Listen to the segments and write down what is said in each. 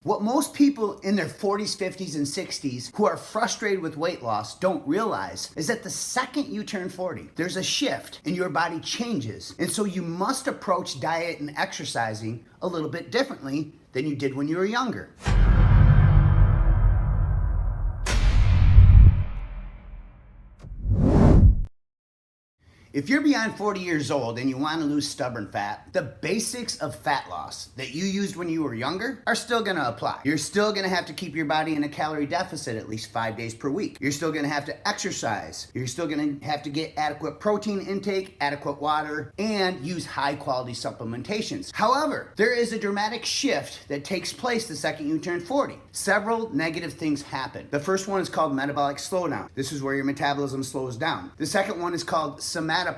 What most people in their 40s, 50s, and 60s who are frustrated with weight loss don't realize is that the second you turn 40, there's a shift and your body changes. And so you must approach diet and exercising a little bit differently than you did when you were younger. If you're beyond 40 years old and you want to lose stubborn fat, the basics of fat loss that you used when you were younger are still going to apply. You're still going to have to keep your body in a calorie deficit at least 5 days per week. You're still going to have to exercise. You're still going to have to get adequate protein intake, adequate water, and use high quality supplementations. However, there is a dramatic shift that takes place the second you turn 40. Several negative things happen. The first one is called metabolic slowdown. This is where your metabolism slows down. The second one is called somatopause.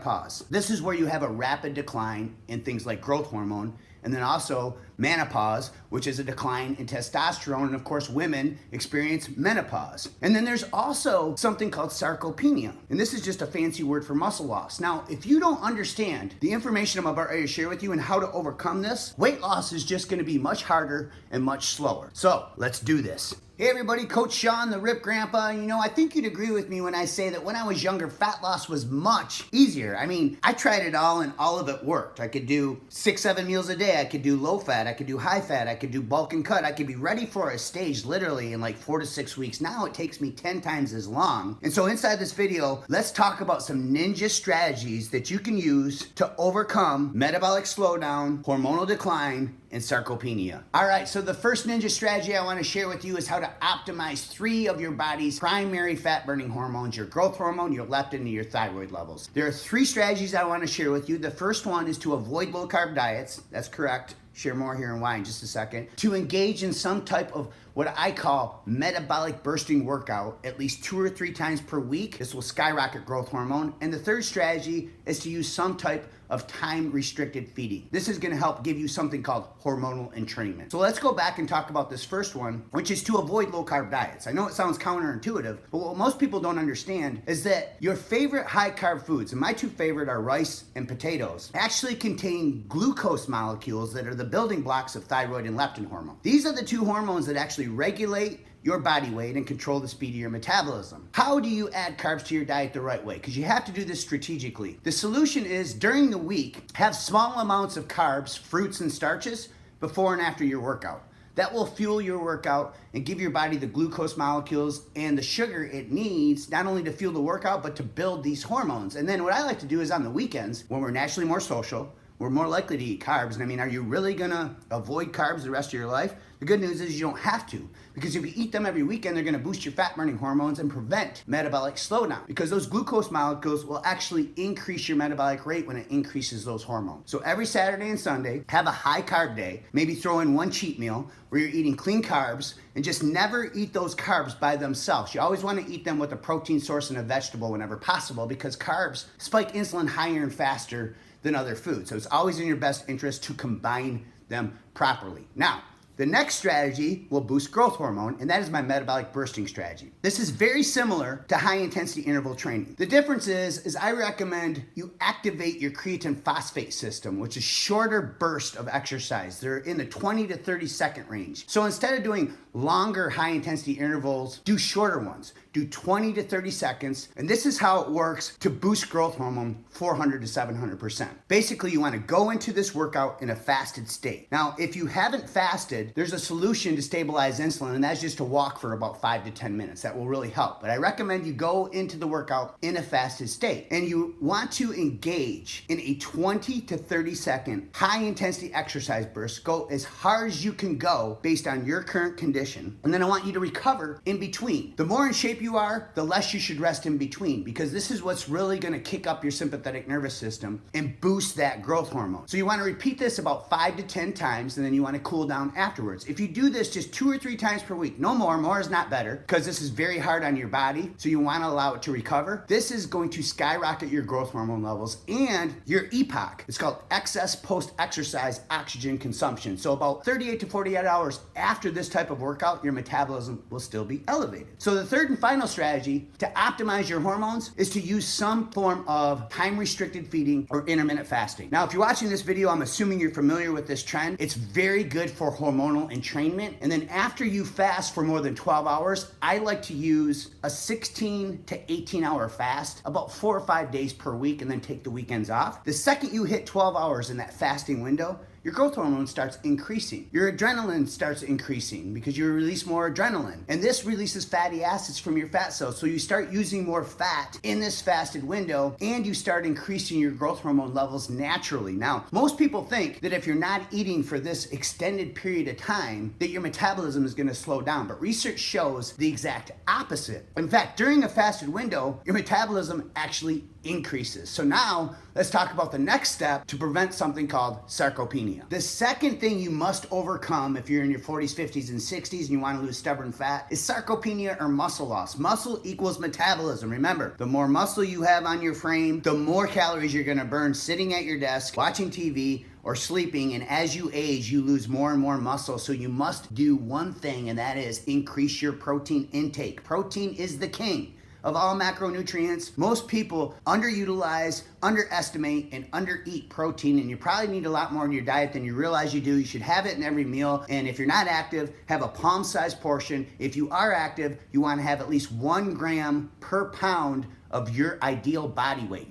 This is where you have a rapid decline in things like growth hormone, and then also menopause, which is a decline in testosterone, and of course women experience menopause. And then there's also something called sarcopenia, and this is just a fancy word for muscle loss. Now, if you don't understand the information I'm about to share with you and how to overcome this, weight loss is just going to be much harder and much slower. So let's do this. Hey everybody, Coach Sean, the Rip Grandpa. I think you'd agree with me when I say that when I was younger, fat loss was much easier. I mean, I tried it all and all of it worked. I could do 6-7 meals a day. I could do low fat. I could do high fat. I could do bulk and cut. I could be ready for a stage literally in like 4 to 6 weeks. Now it takes me 10 times as long. And so inside this video, let's talk about some ninja strategies that you can use to overcome metabolic slowdown, hormonal decline, and sarcopenia. All right, so the first ninja strategy I want to share with you is how to optimize 3 of your body's primary fat-burning hormones, your growth hormone, your leptin, and your thyroid levels. There are 3 strategies I want to share with you. The first one is to avoid low-carb diets. That's correct. Share more here and why in just a second. To engage in some type of what I call metabolic bursting workout at least 2 or 3 times per week. This will skyrocket growth hormone. And the third strategy is to use some type of time-restricted feeding. This is gonna help give you something called hormonal entrainment. So let's go back and talk about this first one, which is to avoid low-carb diets. I know it sounds counterintuitive, but what most people don't understand is that your favorite high-carb foods, and my 2 favorite are rice and potatoes, actually contain glucose molecules that are the building blocks of thyroid and leptin hormone. These are the 2 hormones that actually regulate your body weight and control the speed of your metabolism. How do you add carbs to your diet the right way? Because you have to do this strategically. The solution is during the week, have small amounts of carbs, fruits, and starches before and after your workout. That will fuel your workout and give your body the glucose molecules and the sugar it needs, not only to fuel the workout, but to build these hormones. And then what I like to do is on the weekends, when we're naturally more social, we're more likely to eat carbs. And I mean, are you really gonna avoid carbs the rest of your life? The good news is you don't have to, because if you eat them every weekend, they're gonna boost your fat burning hormones and prevent metabolic slowdown, because those glucose molecules will actually increase your metabolic rate when it increases those hormones. So every Saturday and Sunday, have a high carb day, maybe throw in 1 cheat meal where you're eating clean carbs, and just never eat those carbs by themselves. You always wanna eat them with a protein source and a vegetable whenever possible, because carbs spike insulin higher and faster than other foods. So it's always in your best interest to combine them properly. Now, the next strategy will boost growth hormone, and that is my metabolic bursting strategy. This is very similar to high intensity interval training. The difference is I recommend you activate your creatine phosphate system, which is shorter burst of exercise. They're in the 20 to 30 second range. So instead of doing longer high intensity intervals, do shorter ones. Do 20 to 30 seconds, and this is how it works to boost growth hormone 400 to 700%. Basically, you want to go into this workout in a fasted state. Now, if you haven't fasted, there's a solution to stabilize insulin, and that's just to walk for about 5 to 10 minutes. That will really help. But I recommend you go into the workout in a fasted state, and you want to engage in a 20 to 30 second high intensity exercise burst. Go as hard as you can go based on your current condition, and then I want you to recover in between. The more in shape you are, the less you should rest in between, because this is what's really going to kick up your sympathetic nervous system and boost that growth hormone. So you want to repeat this about 5 to 10 times, and then you want to cool down afterwards. If you do this just 2 or 3 times per week, no more, more is not better, because this is very hard on your body, so you want to allow it to recover. This is going to skyrocket your growth hormone levels and your EPOC. It's called excess post-exercise oxygen consumption. So about 38 to 48 hours after this type of workout, your metabolism will still be elevated. So the third and final strategy to optimize your hormones is to use some form of time-restricted feeding or intermittent fasting. Now, if you're watching this video, I'm assuming you're familiar with this trend. It's very good for hormonal hormonal entrainment. And then after you fast for more than 12 hours, I like to use a 16 to 18 hour fast, about 4 or 5 days per week, and then take the weekends off. The second you hit 12 hours in that fasting window, your growth hormone starts increasing. Your adrenaline starts increasing because you release more adrenaline. And this releases fatty acids from your fat cells. So you start using more fat in this fasted window, and you start increasing your growth hormone levels naturally. Now, most people think that if you're not eating for this extended period of time, that your metabolism is gonna slow down. But research shows the exact opposite. In fact, during a fasted window, your metabolism actually increases. So now let's talk about the next step to prevent something called sarcopenia. The second thing you must overcome if you're in your 40s, 50s, and 60s and you want to lose stubborn fat is sarcopenia or muscle loss. Muscle equals metabolism. Remember, the more muscle you have on your frame, the more calories you're going to burn sitting at your desk, watching TV, or sleeping, and as you age, you lose more and more muscle. So you must do one thing, and that is increase your protein intake. Protein is the king of all macronutrients. Most people underutilize, underestimate, and undereat protein, and you probably need a lot more in your diet than you realize you do. You should have it in every meal, and if you're not active, have a palm-sized portion. If you are active, you want to have at least 1 gram per pound of your ideal body weight,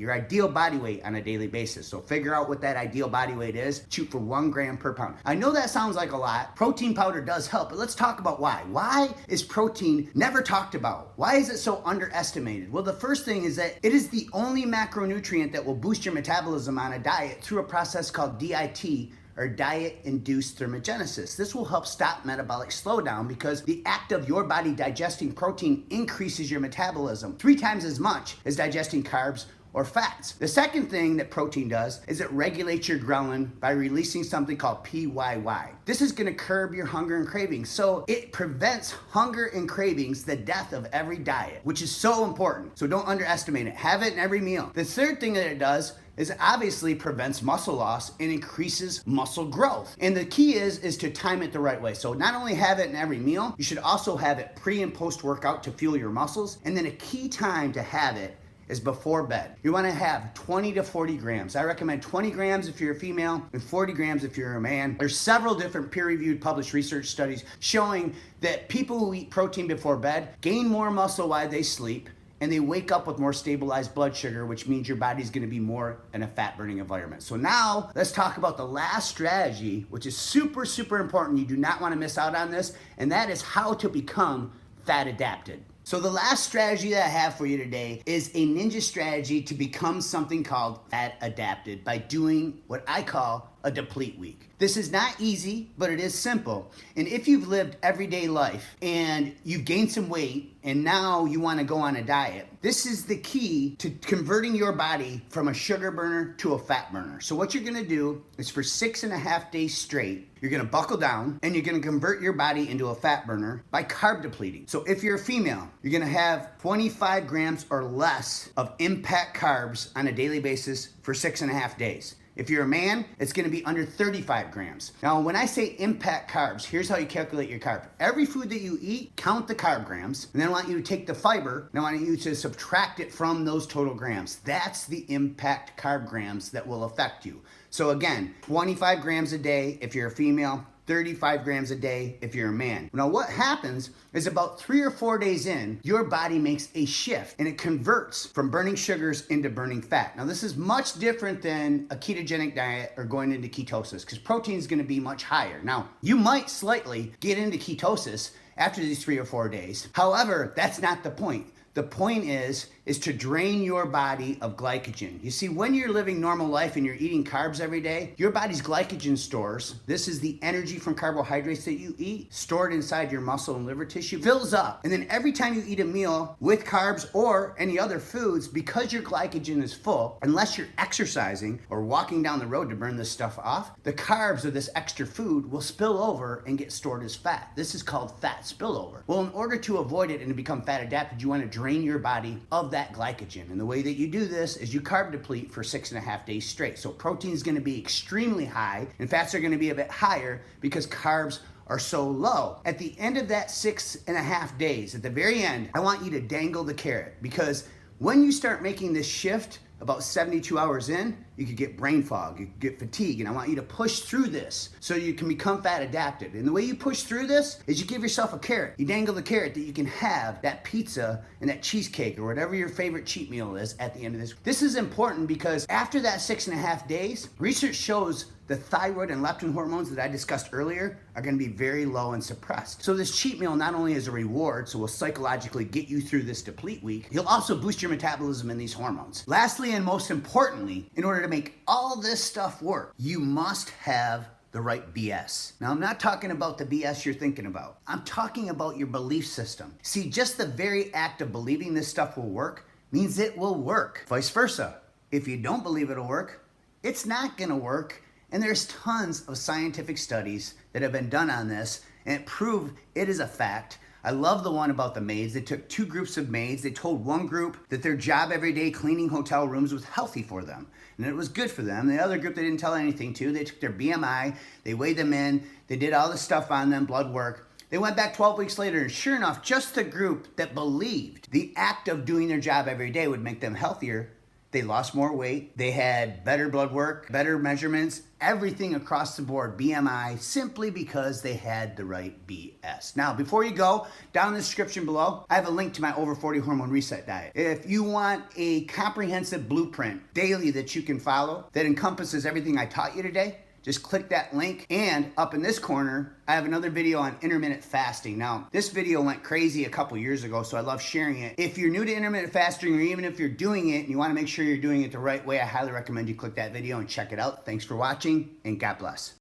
on a daily basis. So figure out what that ideal body weight is, shoot for 1 gram per pound. I know that sounds like a lot. Protein powder does help, but let's talk about why. Why is protein never talked about? Why is it so underestimated? Well, the first thing is that it is the only macronutrient that will boost your metabolism on a diet through a process called DIT, or diet-induced thermogenesis. This will help stop metabolic slowdown because the act of your body digesting protein increases your metabolism 3 times as much as digesting carbs or fats. The second thing that protein does is it regulates your ghrelin by releasing something called PYY. This is gonna curb your hunger and cravings. So it prevents hunger and cravings, the death of every diet, which is so important. So don't underestimate it. Have it in every meal. The third thing that it does is it obviously prevents muscle loss and increases muscle growth. And the key is to time it the right way. So not only have it in every meal, you should also have it pre and post workout to fuel your muscles. And then a key time to have it is before bed. You wanna have 20 to 40 grams. I recommend 20 grams if you're a female and 40 grams if you're a man. There's several different peer-reviewed published research studies showing that people who eat protein before bed gain more muscle while they sleep, and they wake up with more stabilized blood sugar, which means your body's gonna be more in a fat-burning environment. So now, let's talk about the last strategy, which is super, super important. You do not wanna miss out on this, and that is how to become fat adapted. So the last strategy that I have for you today is a ninja strategy to become something called fat adapted by doing what I call a deplete week. This is not easy, but it is simple. And if you've lived everyday life and you've gained some weight and now you want to go on a diet, this is the key to converting your body from a sugar burner to a fat burner. So what you're going to do is for 6.5 days straight, you're going to buckle down and you're going to convert your body into a fat burner by carb depleting. So if you're a female, you're going to have 25 grams or less of impact carbs on a daily basis for 6.5 days. If you're a man, it's gonna be under 35 grams. Now, when I say impact carbs, here's how you calculate your carb. Every food that you eat, count the carb grams, and then I want you to take the fiber, and I want you to subtract it from those total grams. That's the impact carb grams that will affect you. So again, 25 grams a day if you're a female, 35 grams a day if you're a man. Now what happens is about 3 or 4 days in, your body makes a shift and it converts from burning sugars into burning fat. Now this is much different than a ketogenic diet or going into ketosis because protein is going to be much higher. Now you might slightly get into ketosis after these 3 or 4 days. However, that's not the point. The point is to drain your body of glycogen. You see, when you're living normal life and you're eating carbs every day, your body's glycogen stores, this is the energy from carbohydrates that you eat, stored inside your muscle and liver tissue, fills up. And then every time you eat a meal with carbs or any other foods, because your glycogen is full, unless you're exercising or walking down the road to burn this stuff off, the carbs of this extra food will spill over and get stored as fat. This is called fat spillover. Well, in order to avoid it and to become fat adapted, you want to drain your body of that glycogen. And the way that you do this is you carb deplete for 6.5 days straight. So protein is going to be extremely high and fats are going to be a bit higher because carbs are so low. At the end of that 6.5 days, at the very end, I want you to dangle the carrot because when you start making this shift about 72 hours in, You could get brain fog, you could get fatigue, and I want you to push through this so you can become fat adapted. And the way you push through this is you give yourself a carrot. You dangle the carrot that you can have that pizza and that cheesecake or whatever your favorite cheat meal is at the end of this. This is important because after that 6.5 days, research shows the thyroid and leptin hormones that I discussed earlier are gonna be very low and suppressed. So this cheat meal not only is a reward, so will psychologically get you through this deplete week, you'll also boost your metabolism and these hormones. Lastly, and most importantly, in order to make all this stuff work, you must have the right BS. Now, I'm not talking about the BS you're thinking about. I'm talking about your belief system. See, just the very act of believing this stuff will work means it will work. Vice versa. If you don't believe it'll work, it's not gonna work. And there's tons of scientific studies that have been done on this and prove it is a fact. I love the one about the maids. They took 2 groups of maids. They told one group that their job every day cleaning hotel rooms was healthy for them and it was good for them. The other group they didn't tell anything to. They took their BMI, they weighed them in, they did all the stuff on them, blood work. They went back 12 weeks later and sure enough, just the group that believed the act of doing their job every day would make them healthier, they lost more weight, they had better blood work, better measurements, everything across the board, BMI, simply because they had the right BS. Now, before you go, down in the description below, I have a link to my over 40 hormone reset diet. If you want a comprehensive blueprint daily that you can follow that encompasses everything I taught you today, just click that link, and up in this corner, I have another video on intermittent fasting. Now, this video went crazy a couple years ago, so I love sharing it. If you're new to intermittent fasting, or even if you're doing it and you wanna make sure you're doing it the right way, I highly recommend you click that video and check it out. Thanks for watching, and God bless.